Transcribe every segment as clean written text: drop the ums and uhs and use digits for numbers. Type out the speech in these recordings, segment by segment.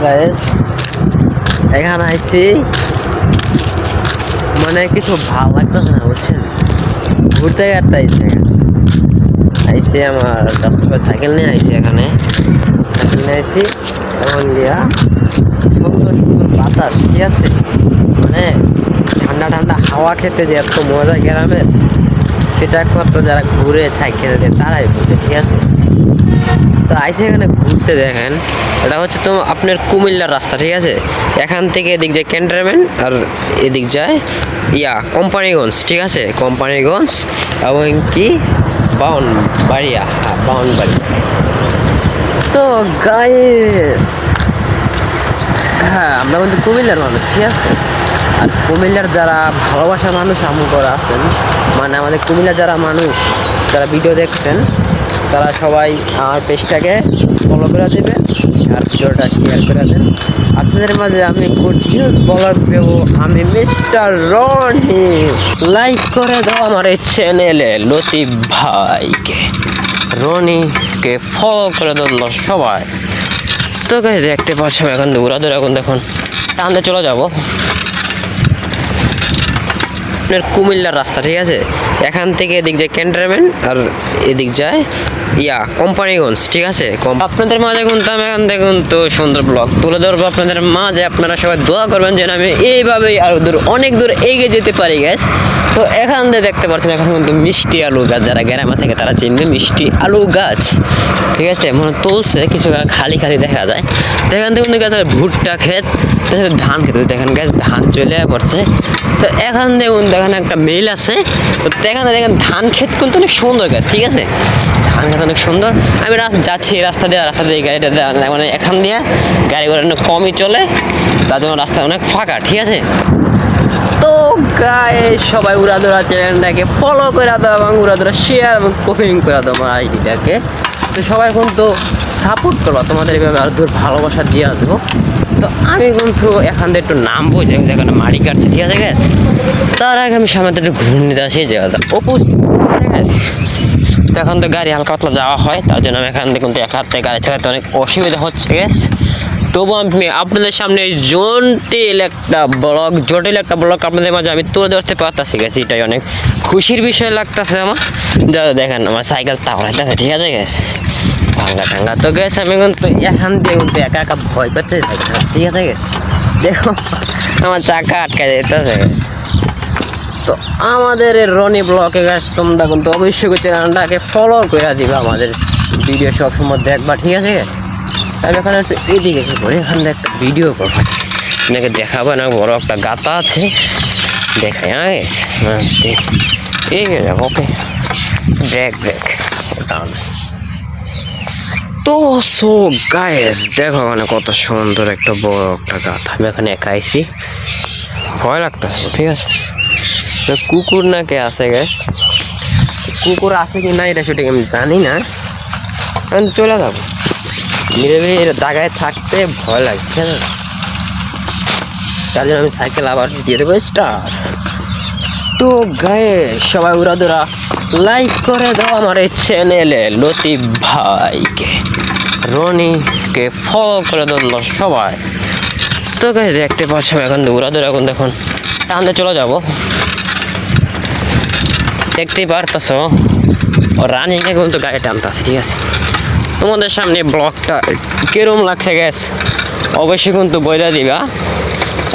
Guys, এখানে আইছি মানে কিছু ভালো লাগতেছে না বুঝছেন, ঘুরতে ঘুরতে আইছি আমার রাস্তায় সাইকেল নিয়ে আইছি। এখানে সাইকেল নিয়ে আইছি এখন দিয়া সুন্দর সুন্দর বাতাস, ঠিক আছে, মানে ঠান্ডা ঠান্ডা হাওয়া খেতে যে এত মজা গ্রামের, সেটা একমাত্র যারা ঘুরে সাইকেল দিয়ে তারাই বুঝে, ঠিক আছে। তো আইসে এখানে ঘুরতে, দেখেন এটা হচ্ছে তো আপনার কুমিল্লার রাস্তা, ঠিক আছে। এখান থেকে এদিক যায় ক্যান্টনমেন্ট আর এদিক যায় কোম্পানিগঞ্জ, ঠিক আছে, কোম্পানিগঞ্জ এবং কি বাউনবাড়িয়া, হ্যাঁ বাউনবাড়িয়া। তো গাইস, হ্যাঁ আমরা কিন্তু কুমিল্লার মানুষ, ঠিক আছে। আর কুমিল্লার যারা ভালোবাসার মানুষ আমগরা আছেন, মানে আমাদের কুমিল্লার যারা মানুষ যারা ভিডিও দেখছেন, তারা সবাই আমার পেজটাকে ফলো করে দেবেন আর ভিডিওটা শেয়ার করে দেন। আপনাদের মাঝে আমি গুড নিউজ ব্লগ দেবো, আমি মিস্টার রনি। লাইক করে দাও আমার এই চ্যানেলে, লতিফ ভাইকে, রনিকে ফলো করে দাও সবাই। তো গাইস দেখতে পাচ্ছি এখন দৌড়াদৌড়, এখন দেখুন টানতে চলে যাবো আপনার কুমিল্লার রাস্তা, ঠিক আছে। এখান থেকে এদিক যায় ক্যান্টনমেন্ট আর এদিক যায় কোম্পানিগঞ্জ, ঠিক আছে। আপনাদের মাঝে কিন্তু আমি এখন দেখুন তো সুন্দর ব্লগ তুলে ধরবো আপনাদের মাঝে। আপনারা সবাই দোয়া করবেন যেন আমি এইভাবেই আরো দূর, অনেক দূর এগিয়ে যেতে পারি গ্যাস। তো এখান থেকে দেখতে পাচ্ছেন এখন কিন্তু মিষ্টি আলু গাছ, যারা গ্রামে থেকে তারা চিনবে মিষ্টি আলু গাছ, ঠিক আছে। মনে তুলছে কিছু খালি খালি দেখা যায়। এখান থেকে কিন্তু গাছের ভুট্টা ক্ষেত, ধান খেতে দেখেন গ্যাস, ধান চলে পড়ছে। তো এখান দেখুন দেখেন একটা মিল আছে, তো এখানে দেখেন ধান ক্ষেত কিন্তু অনেক সুন্দর গাছ, ঠিক আছে, ধান ক্ষেত অনেক সুন্দর। আমি যাচ্ছি রাস্তা দিয়ে গাড়িটা মানে এখান দিয়ে গাড়ি ঘোড়া অনেক কমই চলে, তার জন্য রাস্তা অনেক ফাঁকা, ঠিক আছে। তো গাইস সবাই উড়াদোড়া চ্যানেলটাকে ফলো করে দাও এবং উড়াদোড়া শেয়ার এবং কমেন্ট করে দাও আমার আইডিটাকে। তো সবাই কিন্তু সাপোর্ট করবো, তোমাদের এইভাবে আরো দূর ভালোবাসা দিয়ে আসবো। তো আমি কিন্তু এখান থেকে একটু নামবো, যেখানে মাড়ি কাটছে, ঠিক আছে গ্যাস। তার আগে আমি সামনে একটু ঘুরে নিতে আসি জায়গাটা উপস্থিত, ঠিক আছে। তো এখন তো গাড়ি হালকা পাতলা যাওয়া হয়, তার জন্য আমি এখান থেকে কিন্তু এক হাতে গাড়ি চালাতে অনেক অসুবিধা হচ্ছে গ্যাস। তবু আমি আপনাদের সামনে জটিল একটা ব্লগ আপনাদের মাঝে আমি তুলে ধরতে পারতেছি গেছি, এটাই অনেক খুশির বিষয় লাগতেছে আমার। যা দেখেন আমার সাইকেল তাহলে, ঠিক আছে গ্যাস, ভাঙ্গা টাঙ্গা। তো গ্যাস আমি কিন্তু এখান দিয়ে কিন্তু একা একা ভয় পেতে থাকি, ঠিক আছে গ্যাস। দেখো আমার চাকা আটকে যেতেছে। তো আমাদের রনি ব্লগে গ্যাস তোমরা কিন্তু অবশ্যই চ্যানেলটাকে ফলো করে দিবা, আমাদের ভিডিও সবসময় দেখবা, ঠিক আছে গ্যাস। তাহলে এখানে একটু এদিকে এসে পড়ে এখান থেকে একটা ভিডিও করবো, আপনাকে দেখাবো না, বড় একটা গাতা আছে, দেখাই এগিয়ে যাবো, ওকে ব্রেক ওটা। তো সো গাইস দেখো ওখানে কত সুন্দর একটা বড় একটা গাথা, আমি এখানে একা আইছি, ভয় লাগতেছে, ঠিক আছে। কুকুর না কে আছে গ্যাস, কুকুর আছে কি না এটা সেটা আমি জানি না, আমি চলে যাবো নিরবে জায়গায় থাকতে ভয় লাগে, ঠিক আছে। তার জন্য আমি সাইকেল আবার দিয়ে দেবো স্টার্ট। তো গাইস সবাই উড়াদোড়া লাইক করে দাও আমার এই চ্যানেলে, লতিফ ভাইকে, রনিকে ফলো করে দাও সবাই। তো গাইস দেখতে পাচ্ছি এখন উড়াদোড়া, এখন দেখুন টানতে চলে যাবো, দেখতেই পারতেছ রানিংয়ে কিন্তু গাড়ি টানতেছে, ঠিক আছে। তোমাদের সামনে ব্লগটা কিরম লাগছে গ্যাস অবশ্যই কিন্তু বলে দিবা।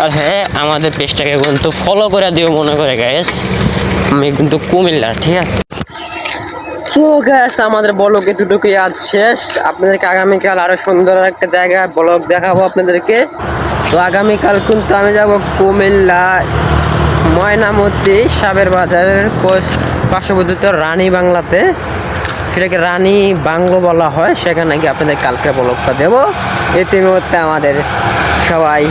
আর হ্যাঁ আমাদের পেজটাকে কিন্তু ফলো করে দিও মনে করে গ্যাস, আমি কিন্তু কুমিল্লার, ঠিক আছে। তো গ্যাস আমাদের ব্লগ এতটুকুই আজ শেষ, আপনাদেরকে আগামীকাল আরো সুন্দর একটা জায়গায় ব্লগ দেখাবো আপনাদেরকে। তো আগামীকাল কিন্তু আমি যাব কুমিল্লা ময়নামতি সাবের বাজারের পার্শ্ববর্তী রানী বাংলাতে, সেটাকে রানী বাংলো বলা হয়, সেখানে গিয়ে আপনাদের কালকে ব্লগটা দেবো। এতে মুহূর্তে আমাদের সবাই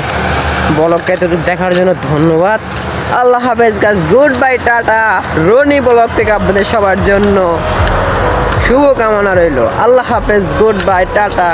ব্লগটা এতটুকু দেখার জন্য ধন্যবাদ। আল্লাহ হাফেজ guys, good bye, tata. Rony blog থেকে আপনাদের সবার জন্য শুভকামনা রইল। আল্লাহ হাফেজ, গুড বাই, টাটা।